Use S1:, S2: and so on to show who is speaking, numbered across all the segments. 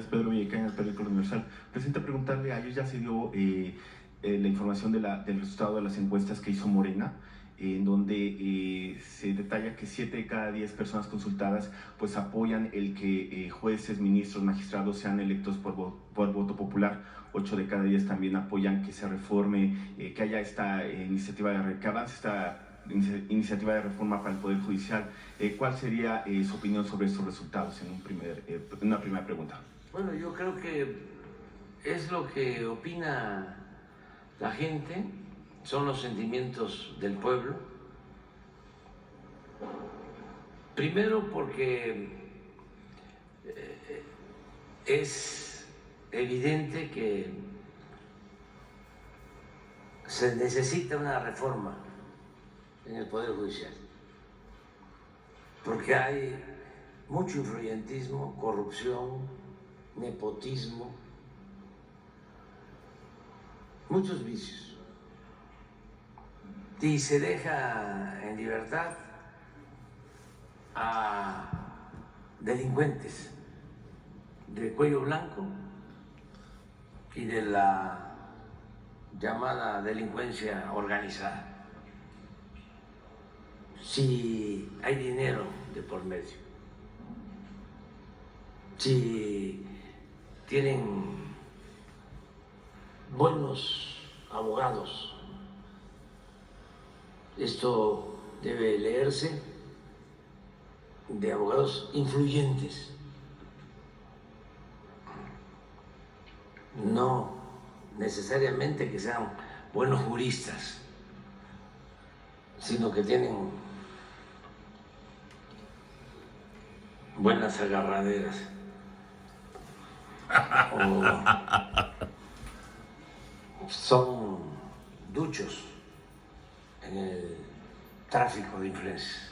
S1: Pedro Villacaña, del periódico Universal. Presidente, preguntarle, ayer ya se dio la información del resultado de las encuestas que hizo Morena, en donde se detalla que 7 de cada 10 personas consultadas pues apoyan el que jueces, ministros, magistrados sean electos por voto popular. 8 de cada 10 también apoyan que se reforme, que haya esta que avance esta iniciativa de reforma para el Poder Judicial. ¿Cuál sería su opinión sobre estos resultados en una primera pregunta?
S2: Bueno, yo creo que es lo que opina la gente, son los sentimientos del pueblo. Primero porque es evidente que se necesita una reforma en el Poder Judicial, porque hay mucho influyentismo, corrupción, nepotismo, muchos vicios, y se deja en libertad a delincuentes de cuello blanco y de la llamada delincuencia organizada, si hay dinero de por medio, si tienen buenos abogados. Esto debe leerse de abogados influyentes, no necesariamente que sean buenos juristas, sino que tienen buenas agarraderas o son duchos en el tráfico de influencias.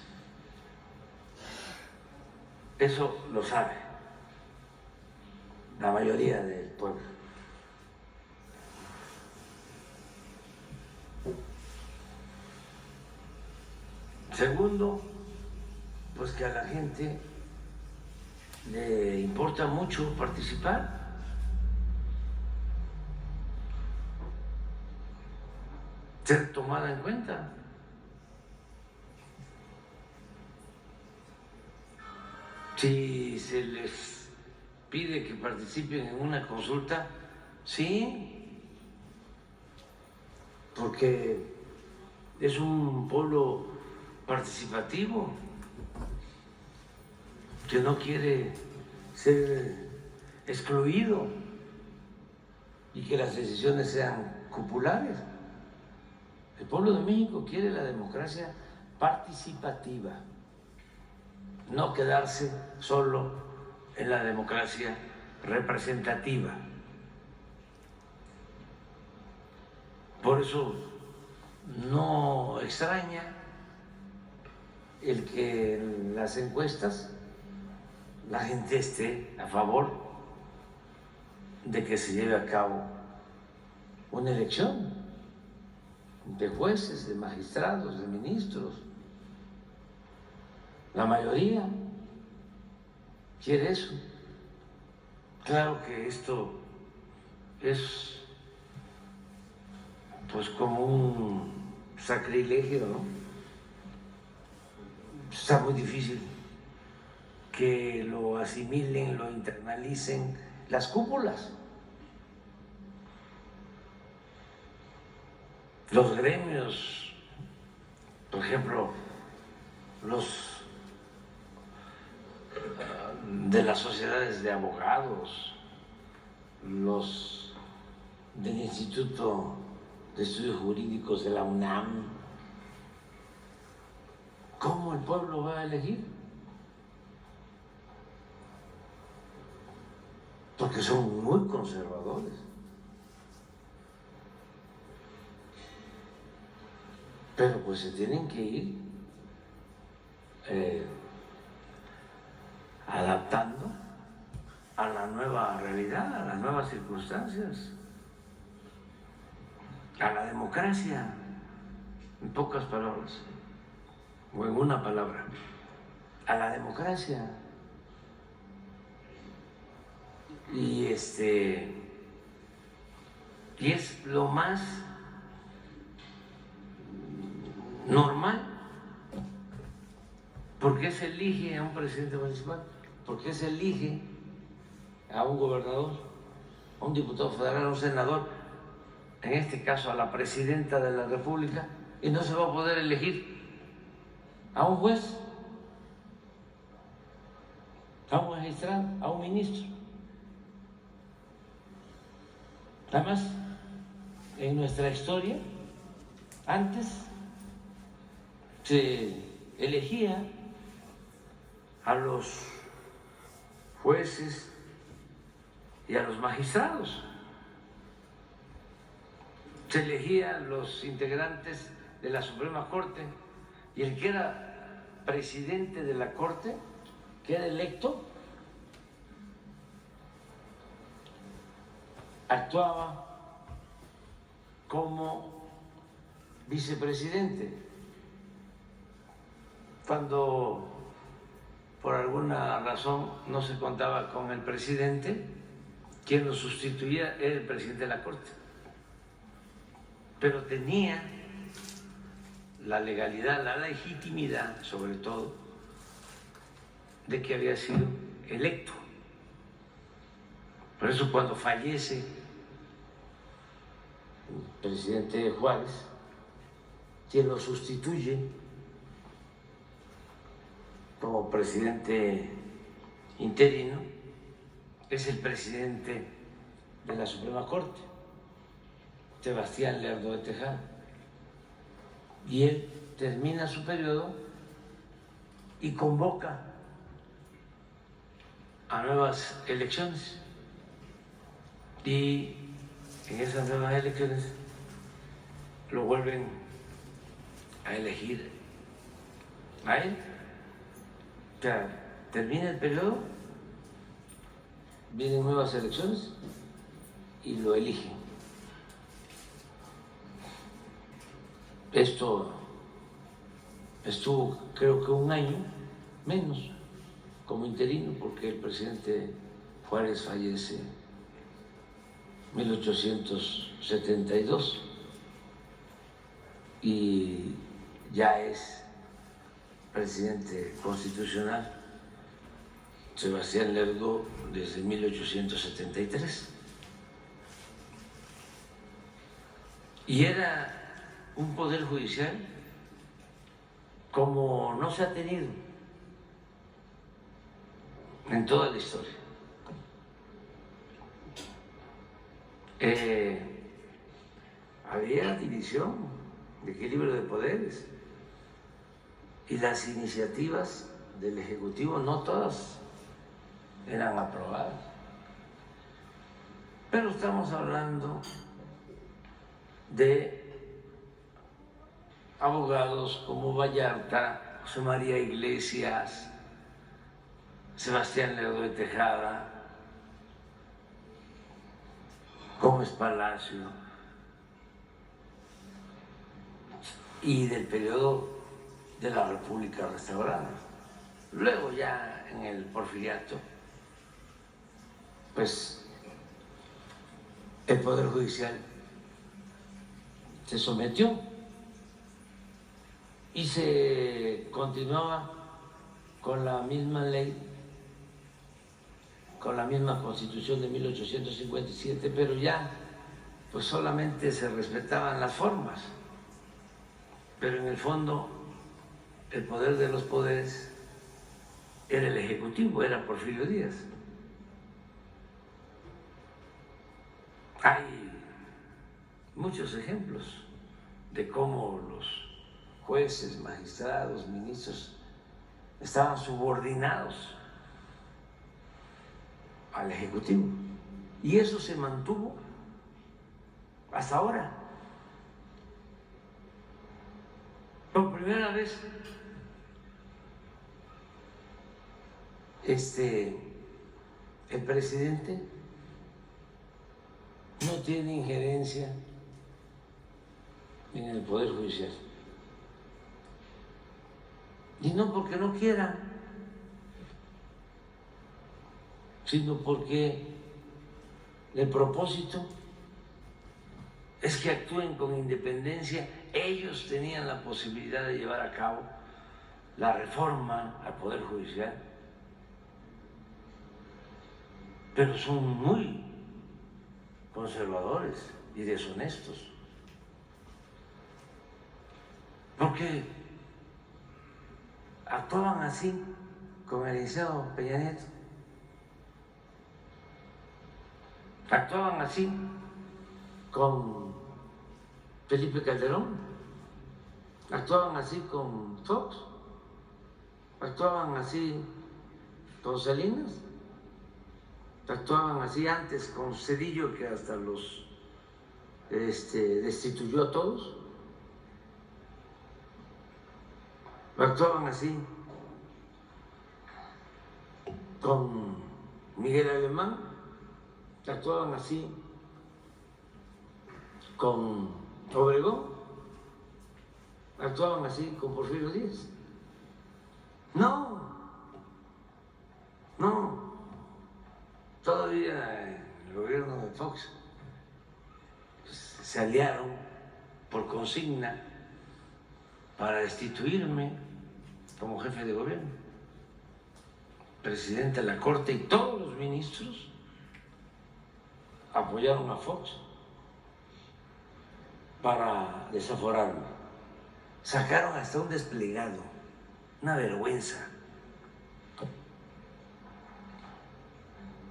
S2: Eso lo sabe la mayoría del pueblo. Segundo, pues que a la gente le importa mucho participar. Ser tomada en cuenta. Si se les pide que participen en una consulta, sí, porque es un pueblo participativo que no quiere ser excluido y que las decisiones sean populares. El pueblo de México quiere la democracia participativa, no quedarse solo en la democracia representativa. Por eso no extraña el que en las encuestas la gente esté a favor de que se lleve a cabo una elección de jueces, de magistrados, de ministros. La mayoría quiere eso. Claro que esto es pues como un sacrilegio, ¿no? Está muy difícil que lo asimilen, lo internalicen las cúpulas. Los gremios, por ejemplo, los de las sociedades de abogados, los del Instituto de Estudios Jurídicos de la UNAM. ¿Cómo el pueblo va a elegir? Porque son muy conservadores. Pero pues se tienen que ir adaptando a la nueva realidad, a las nuevas circunstancias, a la democracia, en pocas palabras, o en una palabra, a la democracia. Y y es lo más normal. ¿Por qué se elige a un presidente municipal? ¿Por qué se elige a un gobernador, a un diputado federal, a un senador, en este caso a la presidenta de la República, y no se va a poder elegir a un juez, a un magistrado, a un ministro? Además, en nuestra historia, antes se elegía a los jueces y a los magistrados, se elegía a los integrantes de la Suprema Corte, y el que era presidente de la Corte, que era electo, actuaba como vicepresidente. Cuando por alguna razón no se contaba con el presidente, quien lo sustituía era el presidente de la Corte. Pero tenía la legalidad, la legitimidad, sobre todo, de que había sido electo. Por eso cuando fallece el presidente Juárez, quien lo sustituye como presidente interino es el presidente de la Suprema Corte, Sebastián Lerdo de Tejada, y él termina su periodo y convoca a nuevas elecciones, y en esas nuevas elecciones lo vuelven a elegir a él. O sea, termina el periodo, vienen nuevas elecciones y lo eligen. Esto estuvo, creo que un año menos como interino, porque el presidente Juárez fallece en 1872 y ya es presidente constitucional Sebastián Lerdo desde 1873. Y era un poder judicial como no se ha tenido en toda la historia. Había división, de equilibrio de poderes, y las iniciativas del Ejecutivo no todas eran aprobadas. Pero estamos hablando de abogados como Vallarta, José María Iglesias, Sebastián Lerdo de Tejada, Gómez Palacio, y del periodo de la República restaurada. Luego ya en el Porfiriato, pues el Poder Judicial se sometió y se continuaba con la misma ley, con la misma Constitución de 1857, pero ya pues solamente se respetaban las formas, pero en el fondo el poder de los poderes era el Ejecutivo, era Porfirio Díaz. Hay muchos ejemplos de cómo los jueces, magistrados, ministros estaban subordinados al Ejecutivo, y eso se mantuvo hasta ahora. Por primera vez el presidente no tiene injerencia en el Poder Judicial, y no porque no quiera, sino porque El propósito es que actúen con independencia. Ellos tenían la posibilidad de llevar a cabo la reforma al Poder Judicial, pero son muy conservadores y deshonestos, porque actuaban así con el licenciado Peña Nieto, actuaban así con Felipe Calderón, actuaban así con Fox, actuaban así con Salinas, actuaban así antes con Zedillo, que hasta los destituyó a todos, actuaban así con Miguel Alemán, actuaban así con Obregón, actuaban así con Porfirio Díaz. No, todavía en el gobierno de Fox se aliaron por consigna para destituirme como jefe de gobierno, presidente de la Corte, y todos los ministros apoyaron a Fox para desaforarme. Sacaron hasta un desplegado, una vergüenza.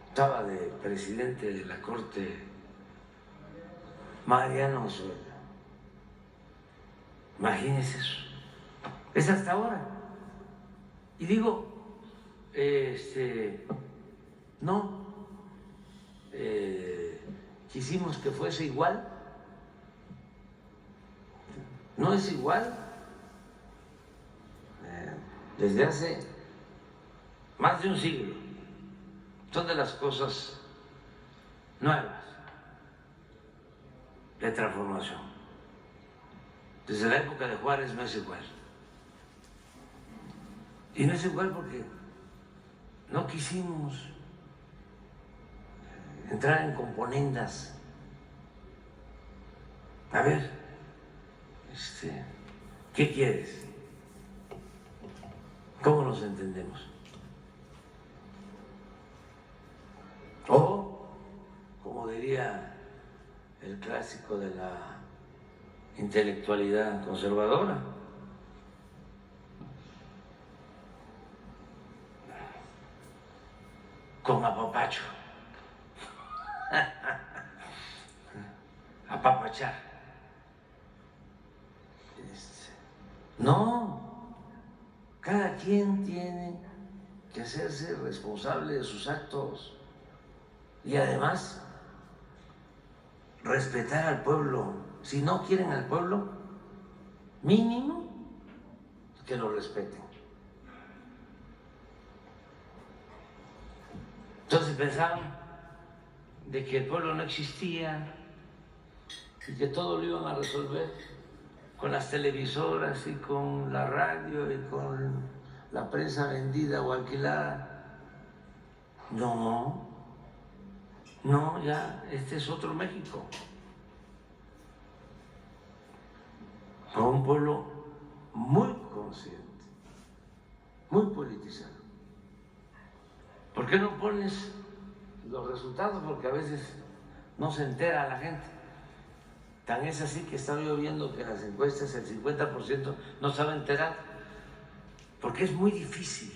S2: Estaba de presidente de la Corte Mariano Osorio. Imagínense eso. Es hasta ahora. Y digo, no quisimos que fuese igual. No es igual. Desde hace más de un siglo son de las cosas nuevas de transformación. Desde la época de Juárez no es igual. Y no es igual porque no quisimos entrar en componendas. A ver, ¿qué quieres? ¿Cómo nos entendemos? O, como diría el clásico de la intelectualidad conservadora, con apapacho, apapachar. No, cada quien tiene que hacerse responsable de sus actos y además respetar al pueblo. Si no quieren al pueblo, mínimo que lo respeten. Entonces pensaban de que el pueblo no existía y que todo lo iban a resolver con las televisoras y con la radio y con la prensa vendida o alquilada. No, ya, este es otro México. Con un pueblo muy consciente, muy politizado. ¿Por qué no pones los resultados? Porque a veces no se entera la gente. Tan es así que estaba yo viendo que en las encuestas el 50% no sabe enterar, porque es muy difícil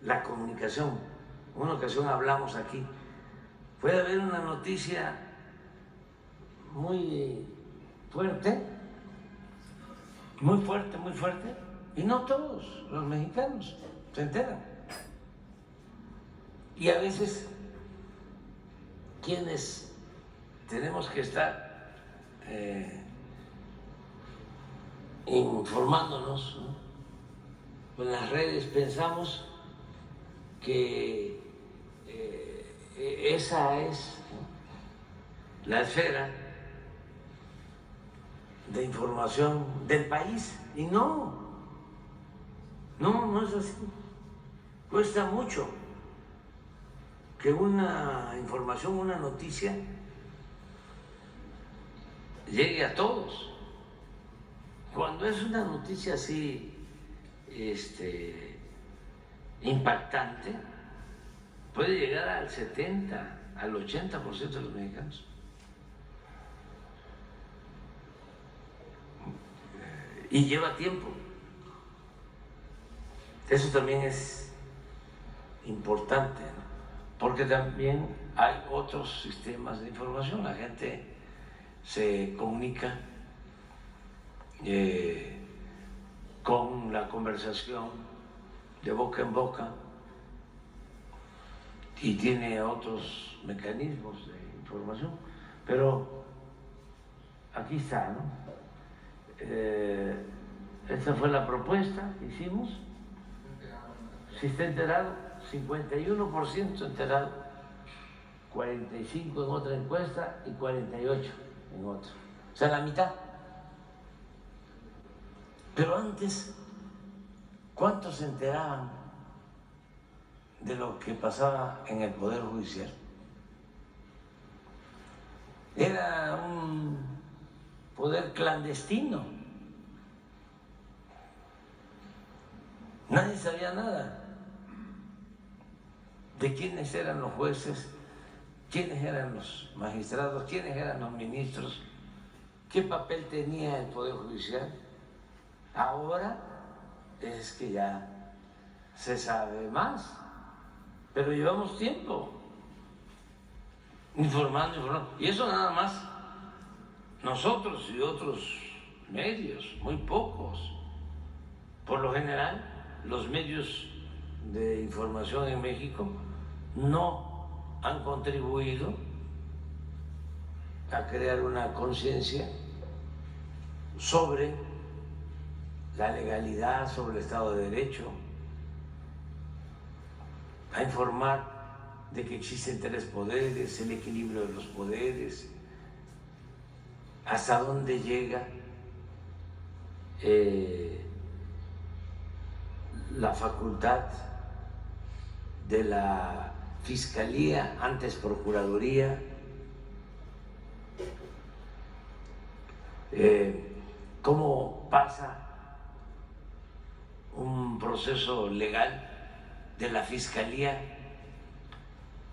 S2: la comunicación. En una ocasión hablamos aquí, puede haber una noticia muy fuerte, y no todos los mexicanos se enteran. Y a veces quienes tenemos que estar informándonos, ¿no? En las redes pensamos que esa es, ¿no?, la esfera de información del país, y no es así. Cuesta mucho que una información, una noticia llegue a todos. Cuando es una noticia así impactante, puede llegar al 70, al 80% de los mexicanos. Y lleva tiempo. Eso también es importante, ¿no? Porque también hay otros sistemas de información. La gente se comunica con la conversación de boca en boca y tiene otros mecanismos de información. Pero aquí está, ¿no? Esta fue la propuesta que hicimos. Si está enterado, 51% enterado, 45% en otra encuesta y 48% en otra. O sea, la mitad. Pero antes, ¿cuántos se enteraban de lo que pasaba en el Poder Judicial? Era un poder clandestino. Nadie sabía nada de quiénes eran los jueces, quiénes eran los magistrados, quiénes eran los ministros, qué papel tenía el Poder Judicial. Ahora es que ya se sabe más, pero llevamos tiempo informando. Y eso nada más nosotros y otros medios, muy pocos. Por lo general, los medios de información en México no han contribuido a crear una conciencia sobre la legalidad, sobre el Estado de Derecho, a informar de que existen tres poderes, el equilibrio de los poderes, hasta dónde llega la facultad de la Fiscalía, antes Procuraduría, cómo pasa un proceso legal de la Fiscalía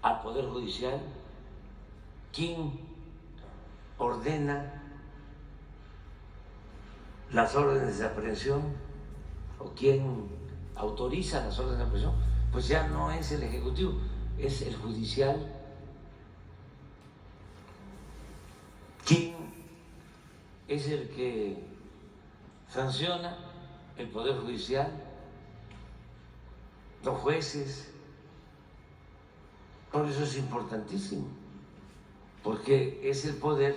S2: al Poder Judicial, quién ordena las órdenes de aprehensión o quién autoriza las órdenes de aprehensión. Pues ya no es el Ejecutivo, es el Judicial. ¿Quién es el que sanciona? El Poder Judicial, los jueces. Por eso es importantísimo, porque es el poder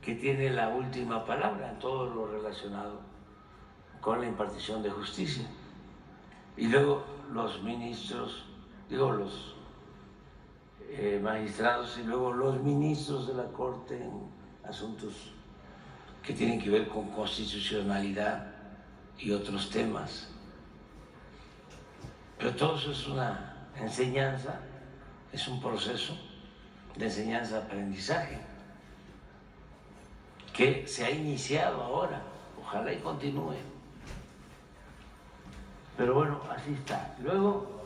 S2: que tiene la última palabra en todo lo relacionado con la impartición de justicia. Y luego los ministros, los magistrados y luego los ministros de la Corte en asuntos que tienen que ver con constitucionalidad y otros temas. Pero todo eso es una enseñanza, es un proceso de enseñanza-aprendizaje que se ha iniciado ahora, ojalá y continúe. Pero bueno, así está. Luego,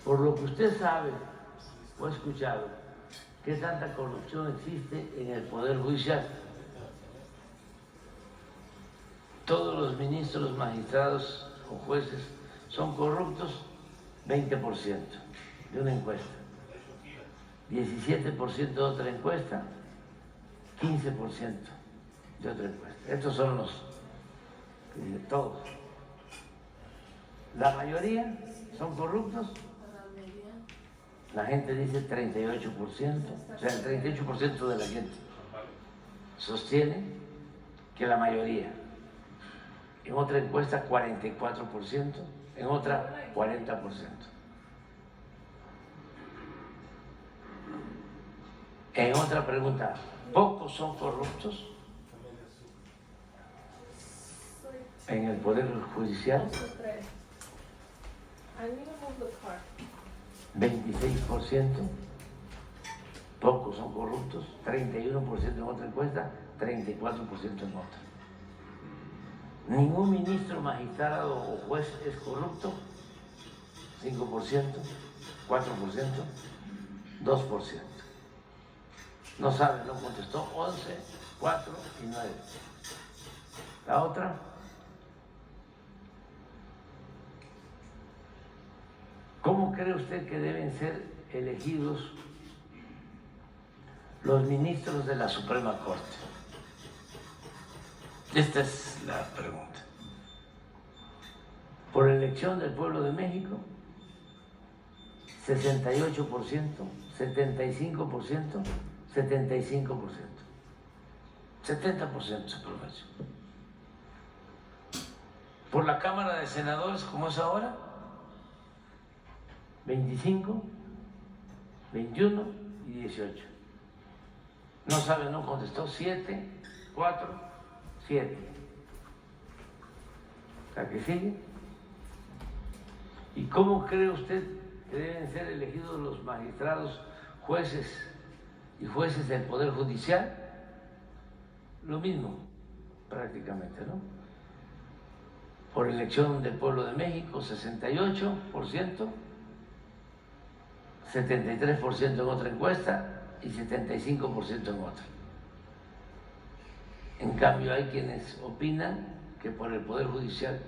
S2: por lo que usted sabe o ha escuchado, ¿qué tanta corrupción existe en el Poder Judicial? Todos los ministros, magistrados o jueces son corruptos, 20% de una encuesta, 17% de otra encuesta, 15% de otra encuesta. Estos son los todos. La mayoría son corruptos. La gente dice 38%, o sea, el 38% de la gente sostiene que la mayoría. En otra encuesta 44%, en otra 40%. En otra pregunta, ¿pocos son corruptos en el Poder Judicial? 26%, pocos son corruptos, 31% en otra encuesta, 34% en otra. Ningún ministro, magistrado o juez es corrupto, 5%, 4%, 2%. No sabe, no contestó, 11, 4 y 9. La otra, ¿cómo cree usted que deben ser elegidos los ministros de la Suprema Corte? Esta es la pregunta. Por elección del pueblo de México, 68%, 75%, 75%. 70% se promedio. Por la Cámara de Senadores, como es ahora, 25, 21 y 18. No sabe, no contestó, 7, 4, 7. ¿La que sigue? ¿Y cómo cree usted que deben ser elegidos los magistrados, jueces y jueces del Poder Judicial? Lo mismo, prácticamente, ¿no? Por elección del pueblo de México, 68%, 73% en otra encuesta y 75% en otra. En cambio, hay quienes opinan que por el Poder Judicial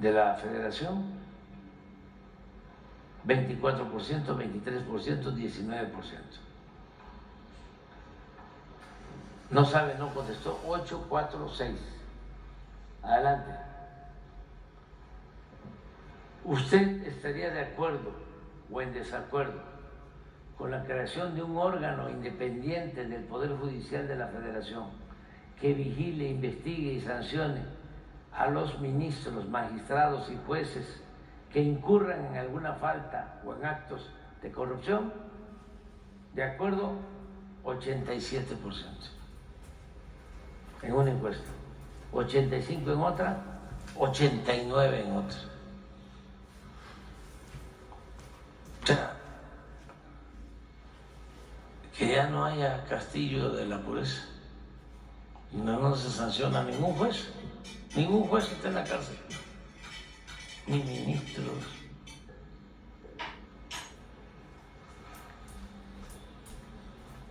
S2: de la Federación, 24%, 23%, 19%. No sabe, no contestó, 8, 4, 6. Adelante. ¿Usted estaría de acuerdo o en desacuerdo con la creación de un órgano independiente del Poder Judicial de la Federación que vigile, investigue y sancione a los ministros, magistrados y jueces que incurran en alguna falta o en actos de corrupción? De acuerdo, 87%. En una encuesta, 85 en otra, 89 en otra. O sea, que ya no haya castillo de la pureza. No se sanciona a ningún juez está en la cárcel, ni ministros.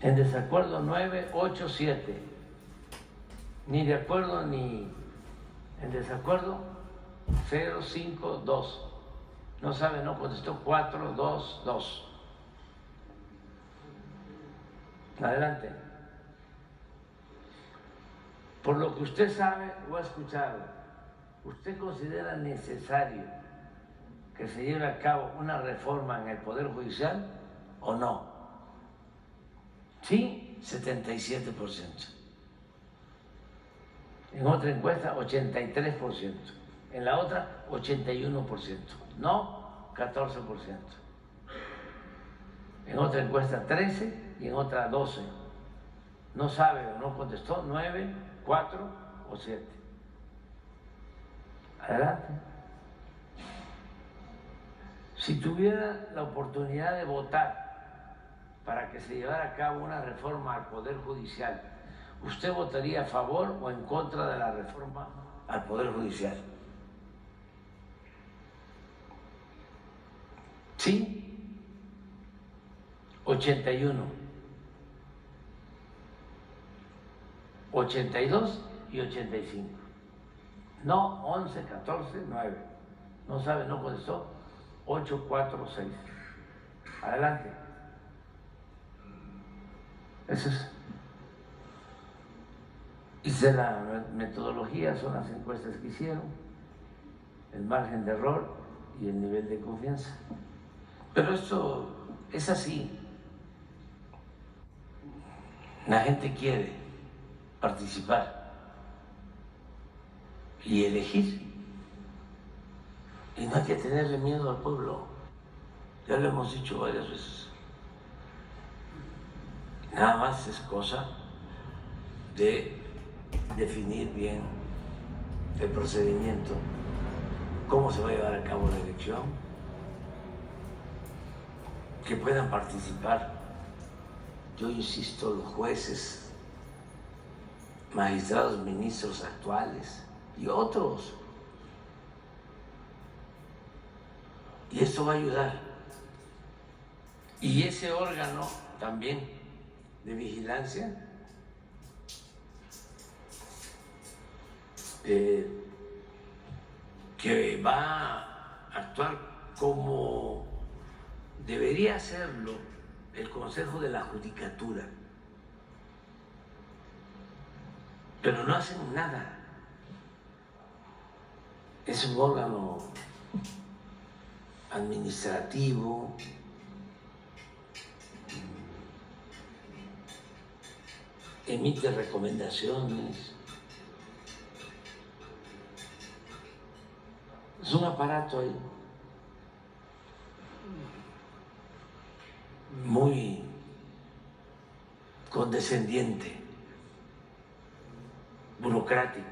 S2: En desacuerdo 9, 8, 7. Ni de acuerdo ni en desacuerdo 0, 5, 2. No sabe, no contestó 4, 2, 2. Adelante. Por lo que usted sabe o ha escuchado, ¿usted considera necesario que se lleve a cabo una reforma en el Poder Judicial o no? Sí, 77%. En otra encuesta, 83%. En la otra, 81%. No, 14%. En otra encuesta, 13% y en otra, 12%. No sabe o no contestó, 9%, 4 o 7. Adelante. Si tuviera la oportunidad de votar para que se llevara a cabo una reforma al Poder Judicial, ¿usted votaría a favor o en contra de la reforma al Poder Judicial? Sí, 81, 82 y 85. No, 11, 14, 9. No sabe, no contestó, 8, 4, 6. Adelante. Eso es. Hice la metodología, son las encuestas que hicieron, el margen de error y el nivel de confianza. Pero esto es así. La gente quiere participar y elegir. Y no hay que tenerle miedo al pueblo. Ya lo hemos dicho varias veces. Nada más es cosa de definir bien el procedimiento cómo se va a llevar a cabo la elección, que puedan participar, yo insisto, los jueces, magistrados, ministros actuales y otros. Y esto va a ayudar. Y ese órgano también de vigilancia que va a actuar como debería hacerlo el Consejo de la Judicatura, pero no hacen nada. Es un órgano administrativo, emite recomendaciones. Es un aparato ahí muy condescendiente, burocrático.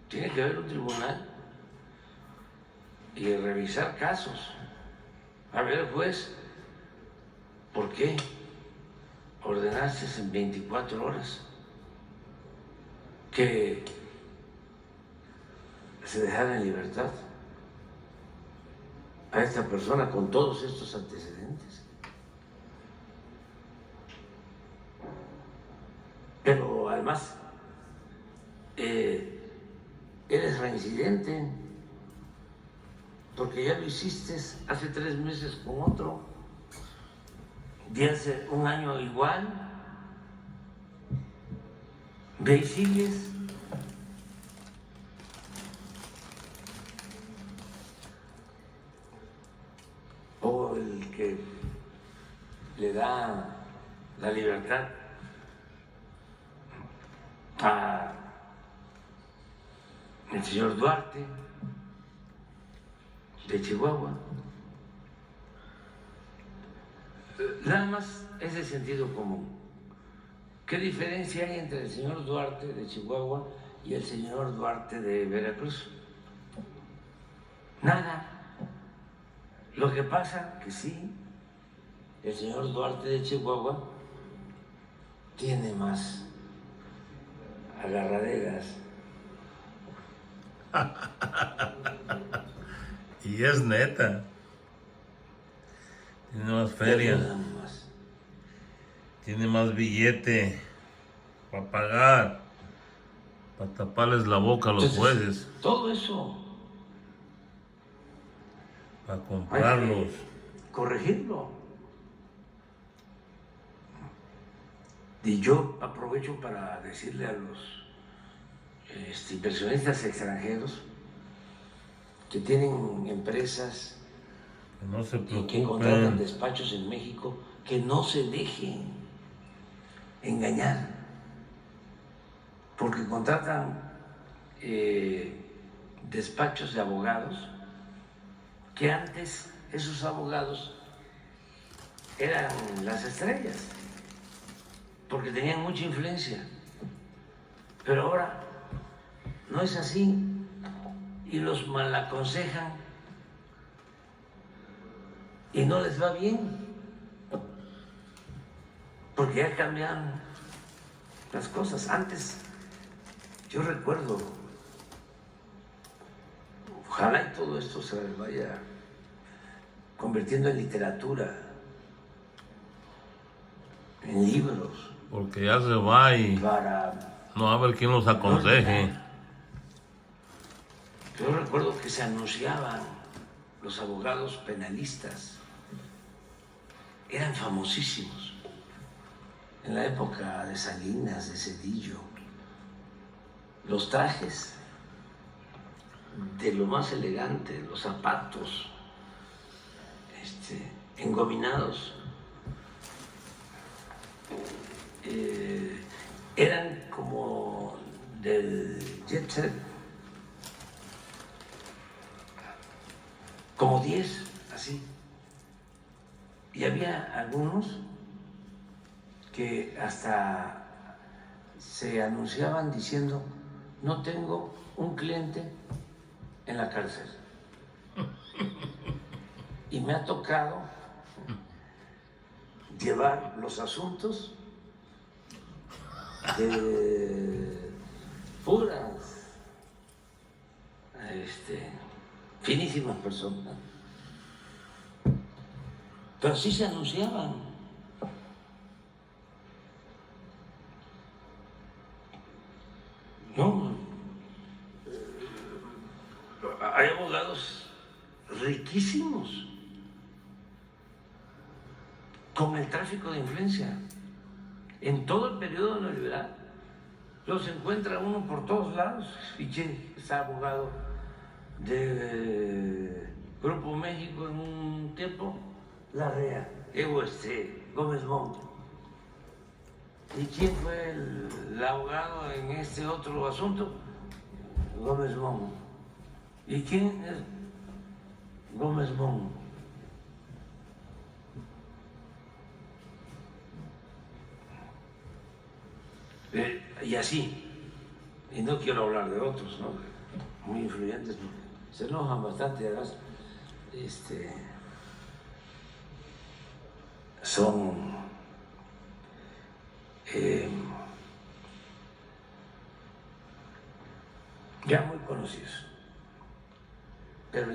S2: Tiene que haber un tribunal y revisar casos. A ver, juez, ¿por qué ordenaste en 24 horas que se dejara en libertad a esta persona con todos estos antecedentes? Pero además, eres reincidente, porque ya lo hiciste hace 3 meses con otro, y hace 1 año igual. Ve y sigues. O el que le da la libertad a el señor Duarte de Chihuahua. Nada más es de sentido común. ¿Qué diferencia hay entre el señor Duarte de Chihuahua y el señor Duarte de Veracruz? Nada. Lo que pasa que sí, el señor Duarte de Chihuahua tiene más agarraderas.
S3: Y es neta. Tiene más feria. Tiene más billete para pagar, para taparles la boca a los jueces,
S2: todo eso
S3: para comprarlos.
S2: hay que corregirlo. Y yo aprovecho para decirle a los inversionistas extranjeros que tienen empresas
S3: Que no se
S2: y que contratan
S3: preocupen.
S2: despachos en México, que no se dejen engañar, porque contratan despachos de abogados que antes esos abogados eran las estrellas, porque tenían mucha influencia, pero ahora no es así y los malaconsejan y no les va bien, porque ya cambiaron las cosas. Antes, yo recuerdo, ojalá y todo esto se vaya convirtiendo en literatura, en libros.
S3: Porque ya se va y
S2: Para
S3: no va a haber quien los aconseje.
S2: yo recuerdo que se anunciaban los abogados penalistas, eran famosísimos en la época de Salinas, de Zedillo. Los trajes de lo más elegante, los zapatos engominados, eran como del jet set, como 10, así. Y había algunos que hasta se anunciaban diciendo: no tengo un cliente en la cárcel. Y me ha tocado llevar los asuntos de puras, finísimas personas. Pero sí se anunciaban. No, hay abogados riquísimos con el tráfico de influencia en todo el periodo neoliberal. Los encuentra uno por todos lados. Fiché, es abogado de Grupo México en un tiempo, Larrea, Gómez Montt. ¿Y quién fue el abogado en este otro asunto? Gómez Montt. ¿Y quién es Gómez Montt? Y así, y no quiero hablar de otros, ¿no? Muy influyentes, porque se enojan bastante, además, son ya muy conocidos. Pero